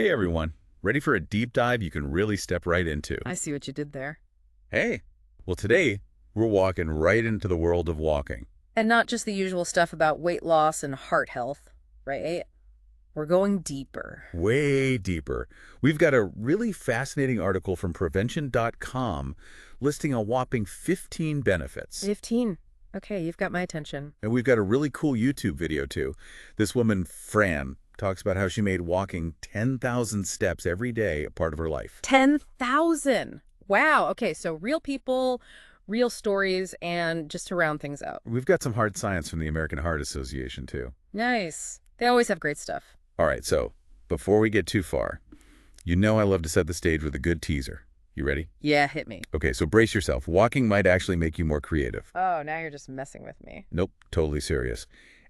Hey everyone, ready for a deep dive you can really step right into? I see what you did there. Hey, well today we're walking right into the world of walking. And not just the usual stuff about weight loss and heart health, right? We're going deeper. Way deeper. We've got a really fascinating article from prevention.com listing a whopping 15 benefits. 15. Okay, you've got my attention. And we've got a really cool YouTube video too. This woman, Fran, talks about how she made walking 10,000 steps every day a part of her life. 10,000. Wow. Okay, so real people, real stories, and just to round things out. We've got some hard science from the American Heart Association too. Nice. They always have great stuff. All right, so before we get too far, you know I love to set the stage with a good teaser. You ready? Yeah, hit me. Okay, so brace yourself. Walking might actually make you more creative. Oh, now you're just messing with me. Nope, totally serious.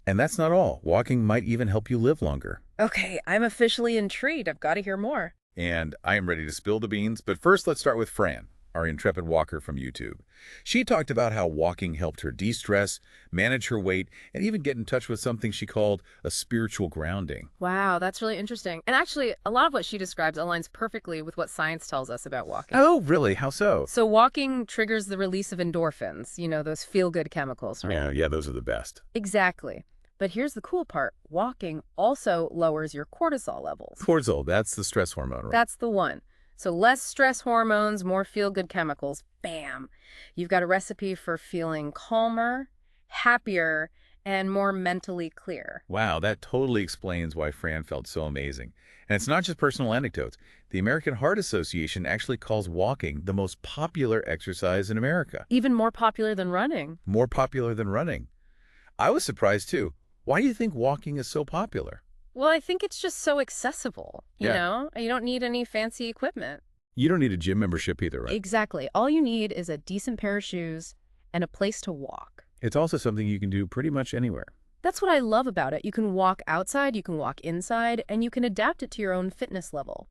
And that's not all. Walking might even help you live longer. Okay, I'm officially intrigued. I've got to hear more. And I am ready to spill the beans, but first let's start with Fran, our intrepid walker from YouTube. She talked about how walking helped her de-stress, manage her weight, and even get in touch with something she called a spiritual grounding. Wow, that's really interesting. And actually, a lot of what she describes aligns perfectly with what science tells us about walking. Oh, really? How so? So walking triggers the release of endorphins, those feel-good chemicals, right? Yeah, those are the best. Exactly. But here's the cool part. Walking also lowers your cortisol levels. Cortisol, that's the stress hormone, right? That's the one. So less stress hormones, more feel-good chemicals. Bam! You've got a recipe for feeling calmer, happier, and more mentally clear. Wow, that totally explains why Fran felt so amazing. And it's not just personal anecdotes. The American Heart Association actually calls walking the most popular exercise in America. Even more popular than running. More popular than running. I was surprised too. Why do you think walking is so popular? Well, I think it's just so accessible, you Yeah. know? You don't need any fancy equipment. You don't need a gym membership either, right? Exactly. All you need is a decent pair of shoes and a place to walk. It's also something you can do pretty much anywhere. That's what I love about it. You can walk outside, you can walk inside, and you can adapt it to your own fitness level.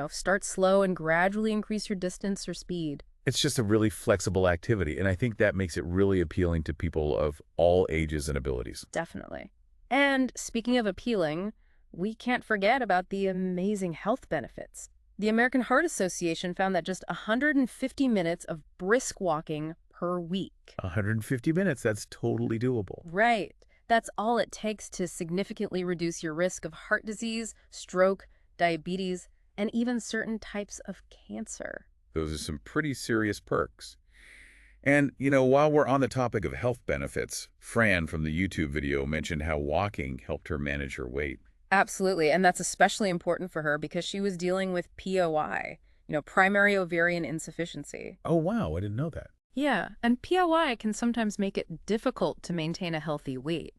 Start slow and gradually increase your distance or speed. It's just a really flexible activity, and I think that makes it really appealing to people of all ages and abilities. Definitely. And speaking of appealing, we can't forget about the amazing health benefits. The American Heart Association found that just 150 minutes of brisk walking per week. 150 minutes, that's totally doable. Right. That's all it takes to significantly reduce your risk of heart disease, stroke, diabetes, and even certain types of cancer. Those are some pretty serious perks. And, while we're on the topic of health benefits, Fran from the YouTube video mentioned how walking helped her manage her weight. Absolutely, and that's especially important for her because she was dealing with POI, primary ovarian insufficiency. Oh, wow, I didn't know that. Yeah, and POI can sometimes make it difficult to maintain a healthy weight.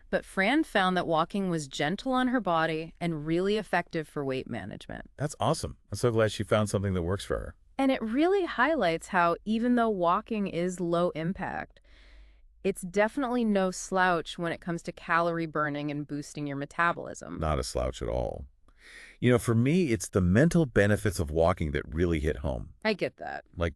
But Fran found that walking was gentle on her body and really effective for weight management. That's awesome. I'm so glad she found something that works for her. And it really highlights how even though walking is low impact, it's definitely no slouch when it comes to calorie burning and boosting your metabolism. Not a slouch at all. For me, it's the mental benefits of walking that really hit home. I get that. Like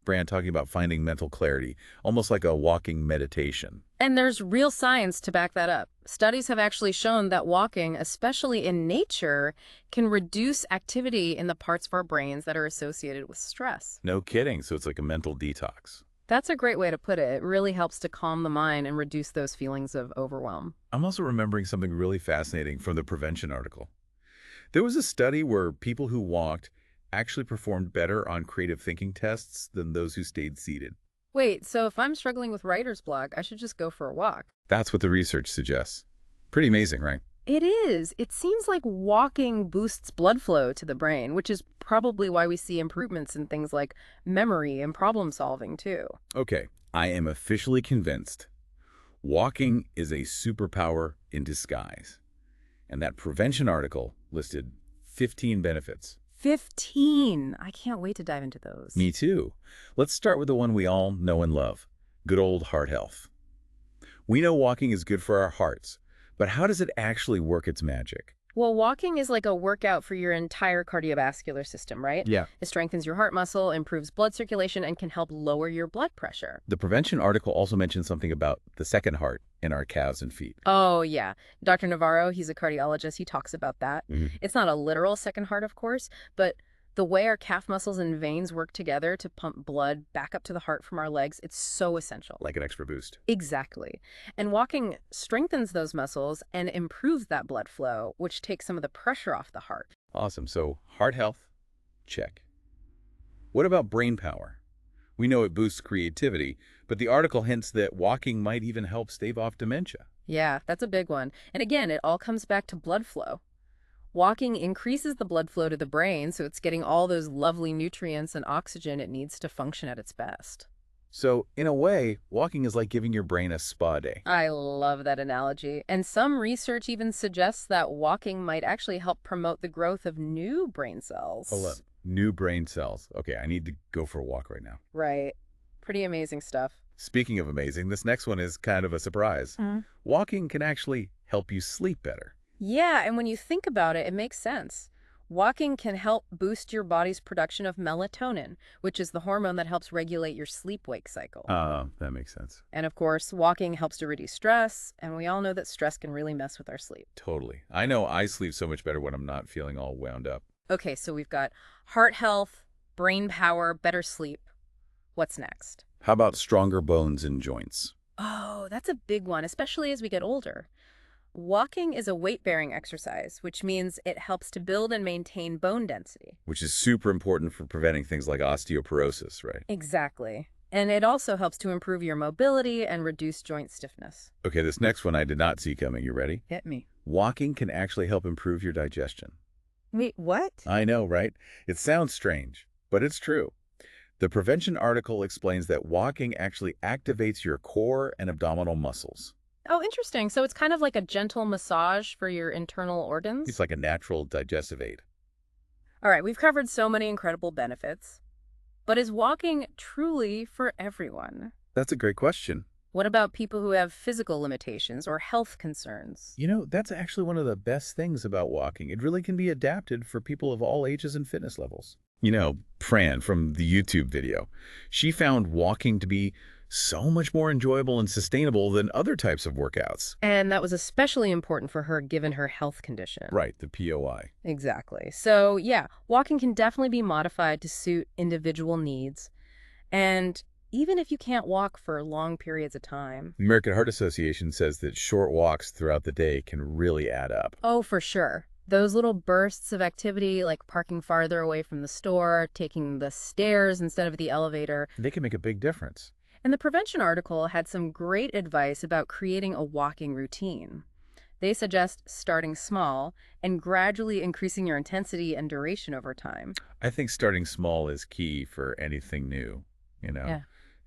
Fran talking about finding mental clarity, almost like a walking meditation. And there's real science to back that up. Studies have actually shown that walking, especially in nature, can reduce activity in the parts of our brains that are associated with stress. No kidding. So it's like a mental detox. That's a great way to put it. It really helps to calm the mind and reduce those feelings of overwhelm. I'm also remembering something really fascinating from the prevention article. There was a study where people who walked actually performed better on creative thinking tests than those who stayed seated. Wait, so if I'm struggling with writer's block, I should just go for a walk? That's what the research suggests. Pretty amazing, right? It is. It seems like walking boosts blood flow to the brain, which is probably why we see improvements in things like memory and problem solving, too. Okay, I am officially convinced. Walking is a superpower in disguise. And that prevention article listed 15 benefits. 15. I can't wait to dive into those. Me too. Let's start with the one we all know and love, good old heart health. We know walking is good for our hearts, but how does it actually work its magic? Well, walking is like a workout for your entire cardiovascular system, right? Yeah. It strengthens your heart muscle, improves blood circulation, and can help lower your blood pressure. The prevention article also mentioned something about the second heart, in our calves and feet. Oh, yeah. Dr. Navarro, he's a cardiologist. He talks about that. Mhm. It's not a literal second heart, of course, but the way our calf muscles and veins work together to pump blood back up to the heart from our legs, it's so essential. Like an extra boost. Exactly. And walking strengthens those muscles and improves that blood flow, which takes some of the pressure off the heart. Awesome. So heart health, check. What about brain power? We know it boosts creativity, but the article hints that walking might even help stave off dementia. Yeah, that's a big one. And again, it all comes back to blood flow. Walking increases the blood flow to the brain, so it's getting all those lovely nutrients and oxygen it needs to function at its best. So, in a way, walking is like giving your brain a spa day. I love that analogy. And some research even suggests that walking might actually help promote the growth of new brain Hold up. cells. New brain cells. Okay, I need to go for a walk right now. Right. Pretty amazing stuff. Speaking of amazing, this next one is kind of a surprise. Walking can actually help you sleep better. Yeah, and when you think about it, it makes sense. Walking can help boost your body's production of melatonin, which is the hormone that helps regulate your sleep-wake cycle. That makes sense. And of course, walking helps to reduce stress, and we all know that stress can really mess with our sleep. Totally. I know I sleep so much better when I'm not feeling all wound up. Okay, so we've got heart health, brain power, better sleep. What's next? How about stronger bones and joints? Oh, that's a big one, especially as we get older. Walking is a weight-bearing exercise, which means it helps to build and maintain bone density. Which is super important for preventing things like osteoporosis, right? Exactly. And it also helps to improve your mobility and reduce joint stiffness. Okay, this next one I did not see coming. You ready? Hit me. Walking can actually help improve your digestion. Wait, what? I know, right? It sounds strange, but it's true. The prevention article explains that walking actually activates your core and abdominal muscles. Oh, interesting. So it's kind of like a gentle massage for your internal organs? It's like a natural digestive aid. All right, we've covered so many incredible benefits. But is walking truly for everyone? That's a great question. What about people who have physical limitations or health concerns? You know, that's actually one of the best things about walking. It really can be adapted for people of all ages and fitness levels. You know, Fran from the YouTube video, she found walking to be so much more enjoyable and sustainable than other types of workouts. And that was especially important for her given her health condition. Right, the POI. Exactly. So, yeah, walking can definitely be modified to suit individual needs. And even if you can't walk for long periods of time. The American Heart Association says that short walks throughout the day can really add up. Oh, for sure. Those little bursts of activity, like parking farther away from the store, taking the stairs instead of the elevator. They can make a big difference. And the prevention article had some great advice about creating a walking routine. They suggest starting small and gradually increasing your intensity and duration over time. I think starting small is key for anything new, you know? Yeah.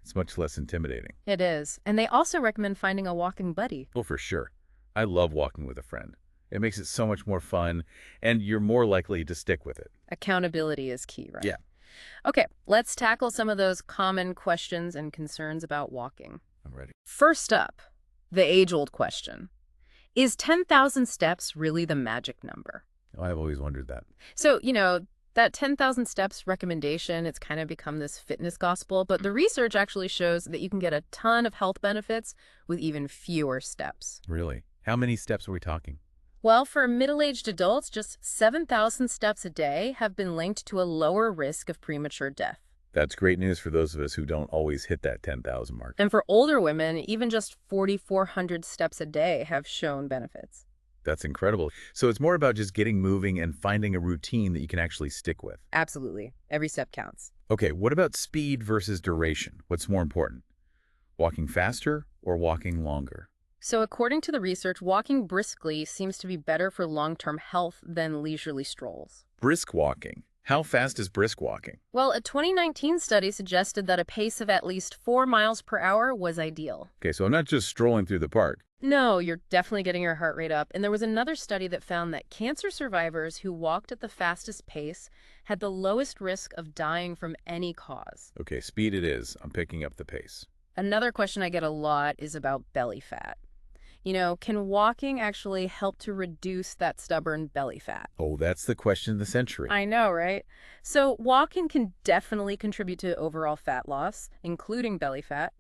It's much less intimidating. It is. And they also recommend finding a walking buddy. Well, for sure. I love walking with a friend. It makes it so much more fun, and you're more likely to stick with it. Accountability is key, right? Yeah. Okay, let's tackle some of those common questions and concerns about walking. I'm ready. First up, the age-old question. Is 10,000 steps really the magic number? Oh, I've always wondered that. So, that 10,000 steps recommendation, it's kind of become this fitness gospel, but the research actually shows that you can get a ton of health benefits with even fewer steps. Really? How many steps are we talking? Well, for middle-aged adults, just 7,000 steps a day have been linked to a lower risk of premature death. That's great news for those of us who don't always hit that 10,000 mark. And for older women, even just 4,400 steps a day have shown benefits. That's incredible. So it's more about just getting moving and finding a routine that you can actually stick with. Absolutely. Every step counts. Okay, what about speed versus duration? What's more important? Walking faster or walking longer? So according to the research, walking briskly seems to be better for long-term health than leisurely strolls. Brisk walking. How fast is brisk walking? Well, a 2019 study suggested that a pace of at least 4 miles per hour was ideal. Okay, so I'm not just strolling through the park. No, you're definitely getting your heart rate up. And there was another study that found that cancer survivors who walked at the fastest pace had the lowest risk of dying from any cause. Okay, speed it is. I'm picking up the pace. Another question I get a lot is about belly fat. Can walking actually help to reduce that stubborn belly fat? Oh, that's the question of the century. I know, right? So walking can definitely contribute to overall fat loss, including belly fat.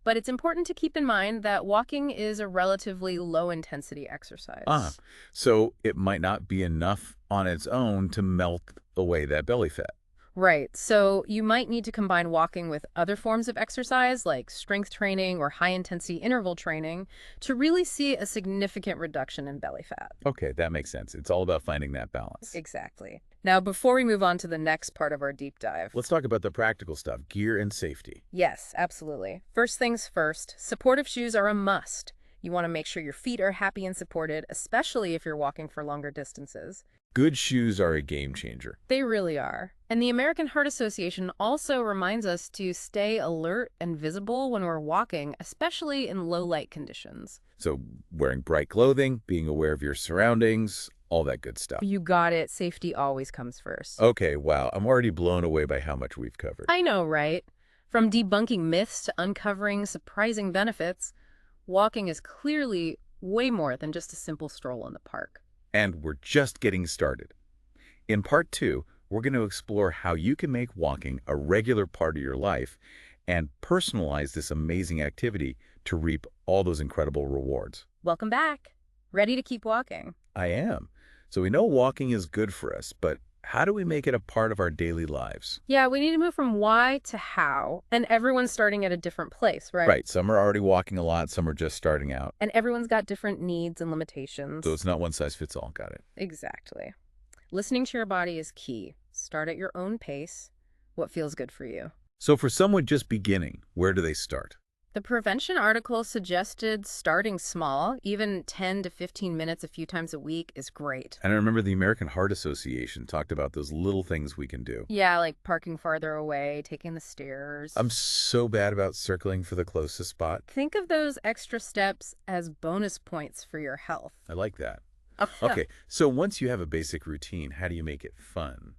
But it's important to keep in mind that walking is a relatively low-intensity Ah, exercise. so it might not be enough on its own to melt away that belly fat. Right. So you might need to combine walking with other forms of exercise like strength training or high-intensity interval training to really see a significant reduction in belly fat. Okay, that makes sense. It's all about finding that balance. Exactly. Now, before we move on to the next part of our deep dive, Let's talk about the practical stuff, gear and safety. yes, absolutely. First things first, supportive shoes are a must. You want to make sure your feet are happy and supported, especially if you're walking for longer distances. Good shoes are a game changer. They really are. And the American Heart Association also reminds us to stay alert and visible when we're walking, especially in low light conditions. So wearing bright clothing, being aware of your surroundings, all that good stuff. You got it. Safety always comes first. Okay, wow, I'm already blown away by how much we've covered. I know, right? From debunking myths to uncovering surprising benefits, walking is clearly way more than just a simple stroll in the park. And we're just getting started. In part 2, we're going to explore how you can make walking a regular part of your life and personalize this amazing activity to reap all those incredible rewards. Welcome back. Ready to keep walking? I am. So we know walking is good for us, but how do we make it a part of our daily lives? Yeah, we need to move from why to how, and everyone's starting at a different place, right? Right, some are already walking a lot, some are just starting out. And everyone's got different needs and limitations. So it's not one size fits all, got it. Exactly. Listening to your body is key. Start at your own pace. What feels good for you? So for someone just beginning, where do they start? The prevention article suggested starting small, even 10 to 15 minutes a few times a week is great. And I remember the American Heart Association talked about those little things we can do. Yeah, like parking farther away, taking the stairs. I'm so bad about circling for the closest spot. Think of those extra steps as bonus points for your health. I like that. Okay, so once you have a basic routine, how do you make it fun,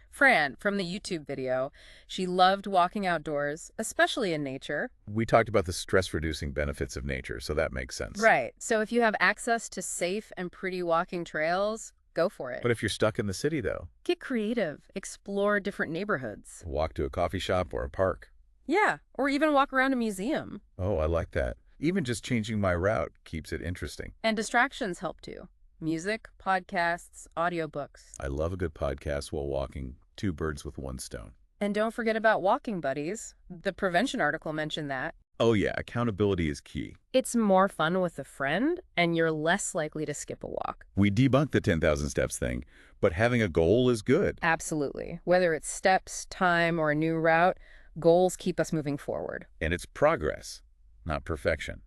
Fran, from the YouTube video, she loved walking outdoors, especially in nature. We talked about the stress-reducing benefits of nature, so that makes sense. Right. So if you have access to safe and pretty walking trails, go for it. But if you're stuck in the city, though, Get creative. Explore different neighborhoods. walk to a coffee shop or a park. Yeah, or even walk around a museum. Oh, I like that. Even just changing my route keeps it interesting. And distractions help too. Music, podcasts, audiobooks. I love a good podcast while walking, two birds with one stone. And don't forget about walking buddies. The prevention article mentioned that. Oh yeah, accountability is key. It's more fun with a friend, and you're less likely to skip a walk. We debunked the 10,000 steps thing, but having a goal is good. Absolutely. Whether it's steps, time, or a new route, goals keep us moving forward. And it's progress, not perfection.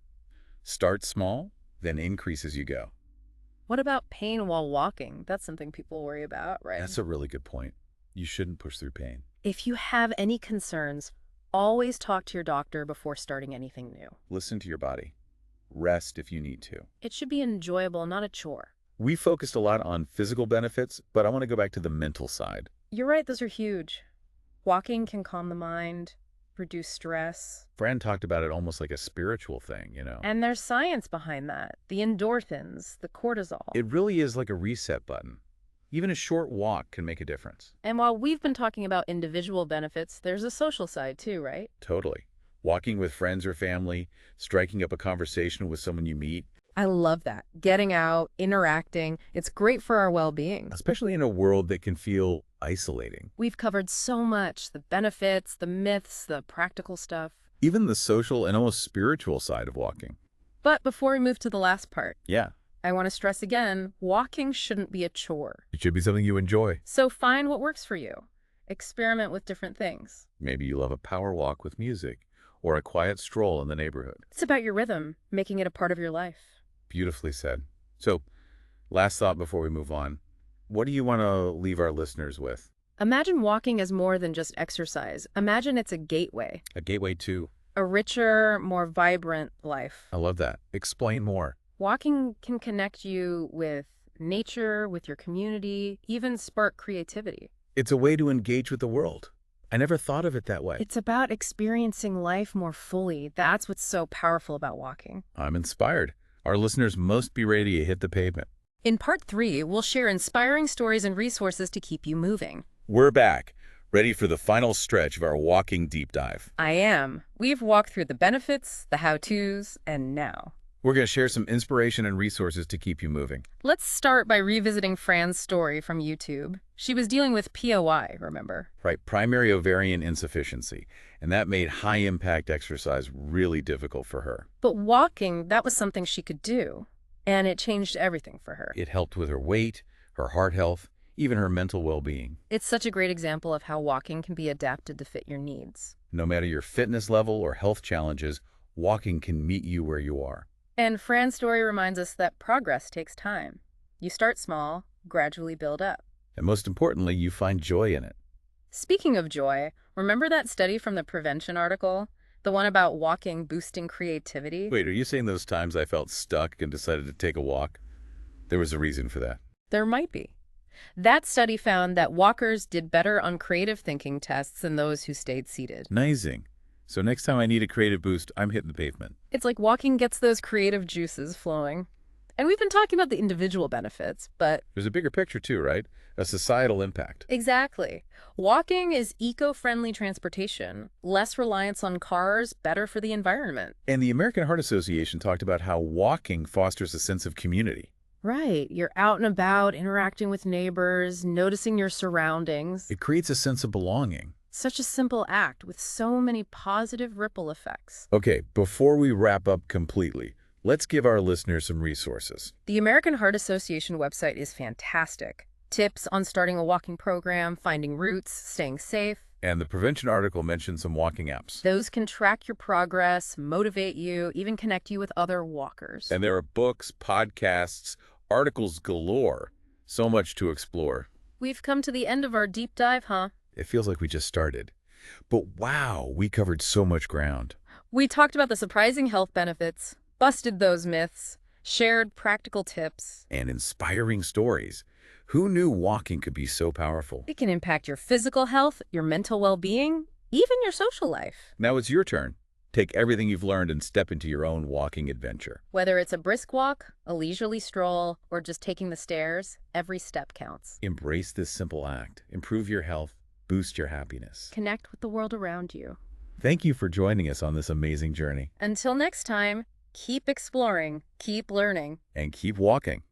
Start small, then increase as you go. What about pain while walking? That's something people worry about, right? That's a really good point. You shouldn't push through pain. If you have any concerns, always talk to your doctor before starting anything new. Listen to your body. Rest if you need to. It should be enjoyable, not a chore. We focused a lot on physical benefits, but I want to go back to the mental side. You're right, those are huge. Walking can calm the mind, reduce stress. Fran talked about it almost like a spiritual thing, And there's science behind that. The endorphins, the cortisol. It really is like a reset button. Even a short walk can make a difference. And while we've been talking about individual benefits, there's a social side too, right? Totally. Walking with friends or family, striking up a conversation with someone you meet. I love that. Getting out, interacting, it's great for our well-being. Especially in a world that can feel isolating. We've covered so much, the benefits, the myths, the practical stuff. Even the social and almost spiritual side of walking. But before we move to the last part, Yeah, I want to stress again, walking shouldn't be a chore. it should be something you enjoy. So find what works for you. Experiment with different things. Maybe you love a power walk with music or a quiet stroll in the neighborhood. It's about your rhythm, making it a part of your life. Beautifully said. So, last thought before we move on. What do you want to leave our listeners with? Imagine walking as more than just exercise. Imagine it's a gateway, A gateway to... a richer, more vibrant life. I love that. Explain more. Walking can connect you with nature, with your community, even spark creativity. It's a way to engage with the world. I never thought of it that way. It's about experiencing life more fully. That's what's so powerful about walking. I'm inspired. Our listeners must be ready to hit the pavement. In part 3, we'll share inspiring stories and resources to keep you moving. We're back, Ready for the final stretch of our walking deep dive. I am. We've walked through the benefits, the how-tos, and now. We're going to share some inspiration and resources to keep you moving. Let's start by revisiting Fran's story from YouTube. She was dealing with POI, remember? Right, primary ovarian insufficiency, and that made high-impact exercise really difficult for her. But walking, that was something she could do, and it changed everything for her. It helped with her weight, her heart health, even her mental well-being. It's such a great example of how walking can be adapted to fit your needs. No matter your fitness level or health challenges, walking can meet you where you are. And Fran's story reminds us that progress takes time. You start small, gradually build up. And most importantly, you find joy in it. Speaking of joy, remember that study from the prevention article? The one about walking boosting creativity? Wait, are you saying those times I felt stuck and decided to take a walk? There was a reason for that. There might be. That study found that walkers did better on creative thinking tests than those who stayed seated. Amazing. So next time I need a creative boost, I'm hitting the pavement. It's like walking gets those creative juices flowing. And we've been talking about the individual benefits, but... There's a bigger picture too, right? A societal impact. Exactly. Walking is eco-friendly transportation, less reliance on cars, better for the environment. And the American Heart Association talked about how walking fosters a sense of community. Right. You're out and about, interacting with neighbors, noticing your surroundings. It creates a sense of belonging. Such a simple act with so many positive ripple effects. Okay, before we wrap up completely, let's give our listeners some resources. The American Heart Association website is fantastic. Tips on starting a walking program, finding routes, staying safe. And the prevention article mentioned some walking apps. Those can track your progress, motivate you, even connect you with other walkers. And there are books, podcasts, articles galore. So much to explore. We've come to the end of our deep dive, huh? It feels like we just started. But wow, we covered so much ground. We talked about the surprising health benefits, busted those myths, shared practical tips. And inspiring stories. Who knew walking could be so powerful? It can impact your physical health, your mental well-being, even your social life. Now it's your turn. Take everything you've learned and step into your own walking adventure. Whether it's a brisk walk, a leisurely stroll, or just taking the stairs, every step counts. Embrace this simple act. Improve your health. Boost your happiness. Connect with the world around you. Thank you for joining us on this amazing journey. Until next time, keep exploring, keep learning, And keep walking.